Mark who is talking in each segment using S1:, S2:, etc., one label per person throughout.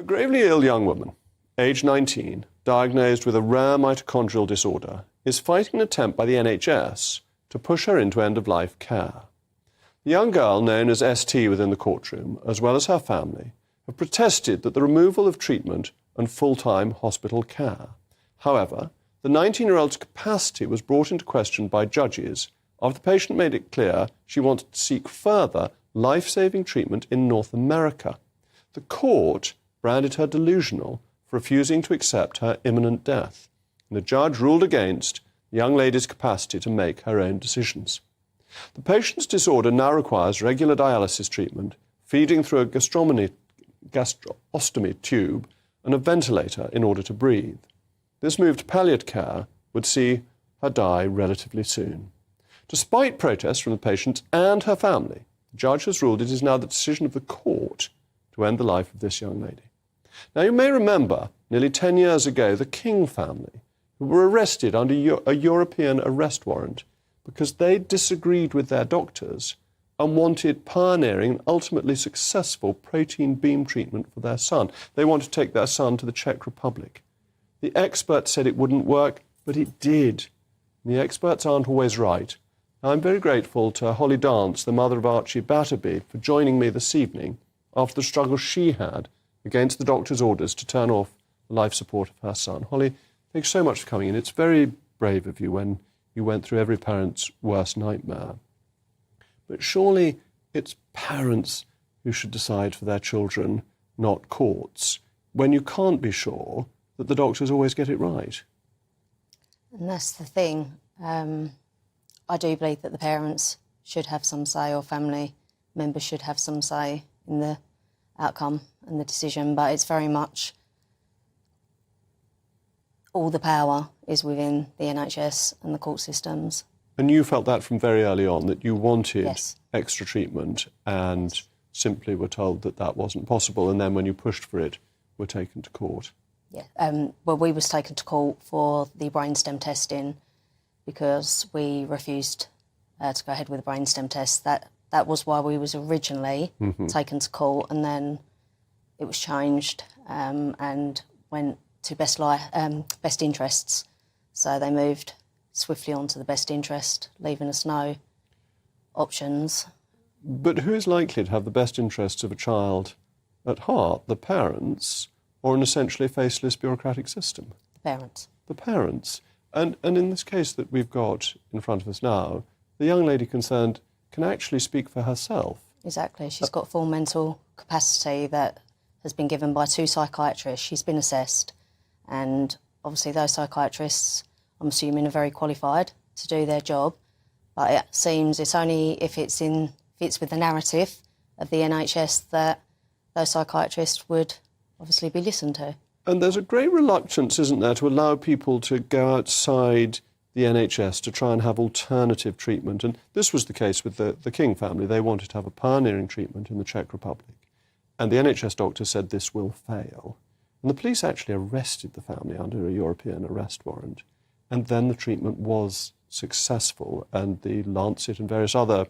S1: A gravely ill young woman, aged 19, diagnosed with a rare mitochondrial disorder, is fighting an attempt by the NHS to push her into end-of-life care. The young girl, known as ST within the courtroom, as well as her family, have protested that the removal of treatment and full-time hospital care. However, the 19-year-old's capacity was brought into question by judges after the patient made it clear she wanted to seek further life-saving treatment in North America. The court branded her delusional for refusing to accept her imminent death, and the judge ruled against the young lady's capacity to make her own decisions. The patient's disorder now requires regular dialysis treatment, feeding through a gastrostomy tube and a ventilator in order to breathe. This move to palliative care would see her die relatively soon. Despite protests from the patient and her family, the judge has ruled it is now the decision of the court to end the life of this young lady. Now, you may remember, nearly 10 years ago, the King family, who were arrested under a European arrest warrant because they disagreed with their doctors and wanted pioneering and ultimately successful protein beam treatment for their son. They wanted to take their son to the Czech Republic. The experts said it wouldn't work, but it did. And the experts aren't always right. Now, I'm very grateful to Hollie Dance, the mother of Archie Battersbee, for joining me this evening after the struggle she had against the doctor's orders to turn off the life support of her son. Hollie, thanks so much for coming in. It's very brave of you when you went through every parent's worst nightmare. But surely it's parents who should decide for their children, not courts, when you can't be sure that the doctors always get it right.
S2: And that's the thing. I do believe that the parents should have some say, or family members should have some say in the outcome and the decision, but it's very much all the power is within the NHS and the court systems.
S1: And you felt that from very early on, that you wanted
S2: Yes.
S1: extra treatment and simply were told that that wasn't possible, and then when you pushed for it, were taken to court.
S2: Yeah. Well, we was taken to court for the brainstem testing because we refused to go ahead with the brainstem test. That was why we was originally taken to court, and then it was changed and went to best interests. So they moved swiftly on to the best interest, leaving us no options.
S1: But who is likely to have the best interests of a child at heart, the parents or an essentially faceless bureaucratic system?
S2: The parents.
S1: The parents. And in this case that we've got in front of us now, the young lady concerned can actually speak for herself.
S2: Exactly. She's got full mental capacity that has been given by 2 psychiatrists. She's been assessed, and obviously those psychiatrists, I'm assuming, are very qualified to do their job, but it seems it's only if it fits with the narrative of the NHS that those psychiatrists would obviously be listened to.
S1: And there's a great reluctance, isn't there, to allow people to go outside the NHS to try and have alternative treatment. And this was the case with the King family. They wanted to have a pioneering treatment in the Czech Republic. And the NHS doctor said this will fail. And the police actually arrested the family under a European arrest warrant. And then the treatment was successful. And the Lancet and various other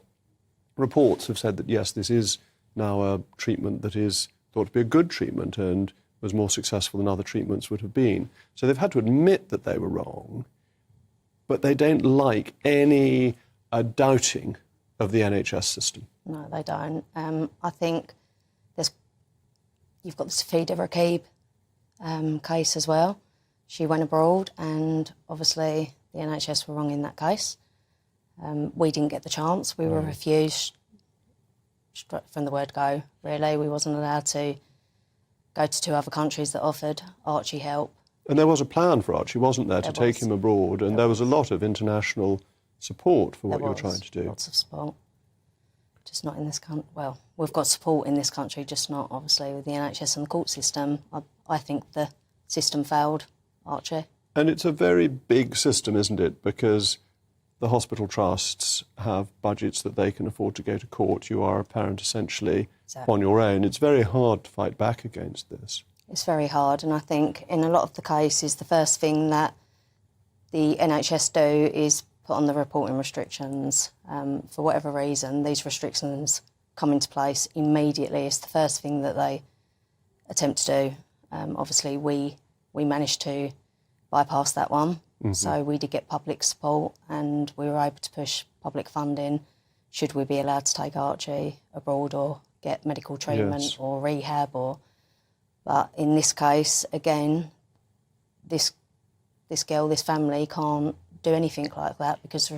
S1: reports have said that, yes, this is now a treatment that is thought to be a good treatment and was more successful than other treatments would have been. So they've had to admit that they were wrong, but they don't like any doubting of the NHS system.
S2: No, they don't. I think you've got the Safida Rakib case as well. She went abroad, and obviously the NHS were wrong in that case. We didn't get the chance. We were refused straight from the word go, really. We wasn't allowed to go to 2 other countries that offered Archie help. And
S1: there was a plan for Archie, wasn't there, to take him abroad, and there was a lot of international support for what you're trying to do.
S2: Lots of support. Just not in this country. Well, we've got support in this country, just not, obviously, with the NHS and the court system. I think the system failed Archie.
S1: And it's a very big system, isn't it? Because the hospital trusts have budgets that they can afford to go to court. You are a parent, essentially, on your own. It's very hard to fight back against this.
S2: It's very hard, and I think in a lot of the cases, the first thing that the NHS do is put on the reporting restrictions. For whatever reason, these restrictions come into place immediately. It's the first thing that they attempt to do. Obviously, we managed to bypass that one. So we did get public support and we were able to push public funding should we be allowed to take Archie abroad or get medical treatment or rehab. But in this case, again, this girl, this family can't do anything like that because the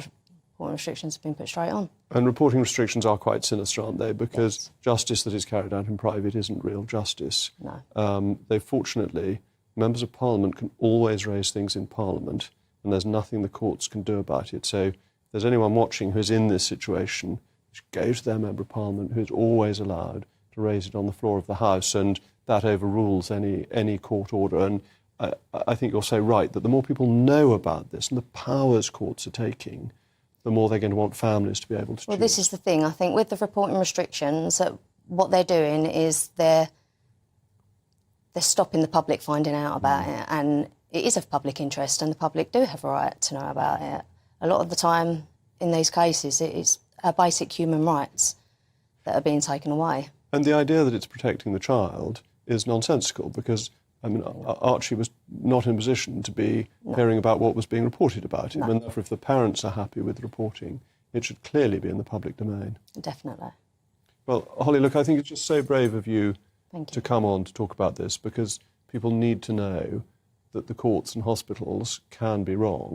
S2: reporting restrictions have been put straight on.
S1: And reporting restrictions are quite sinister, aren't they? Because justice that is carried out in private isn't real justice.
S2: No.
S1: Fortunately, members of Parliament can always raise things in Parliament, and there's nothing the courts can do about it. So if there's anyone watching who's in this situation, just go to their member of Parliament who is always allowed to raise it on the floor of the House, and that overrules any court order. And I think you're so right that the more people know about this and the powers courts are taking, the more they're going to want families to be able to choose.
S2: Well, this is the thing. I think with the reporting restrictions, what they're doing is they're stopping the public finding out about it, and it is of public interest and the public do have a right to know about it. A lot of the time in these cases, it is our basic human rights that are being taken away.
S1: And the idea that it's protecting the child is nonsensical because, I mean, Archie was not in a position to be hearing about what was being reported about him, and therefore if the parents are happy with reporting, it should clearly be in the public domain.
S2: Definitely.
S1: Well, Hollie, look, I think it's just so brave of you
S2: Thank you.
S1: to come on to talk about this because people need to know that the courts and hospitals can be wrong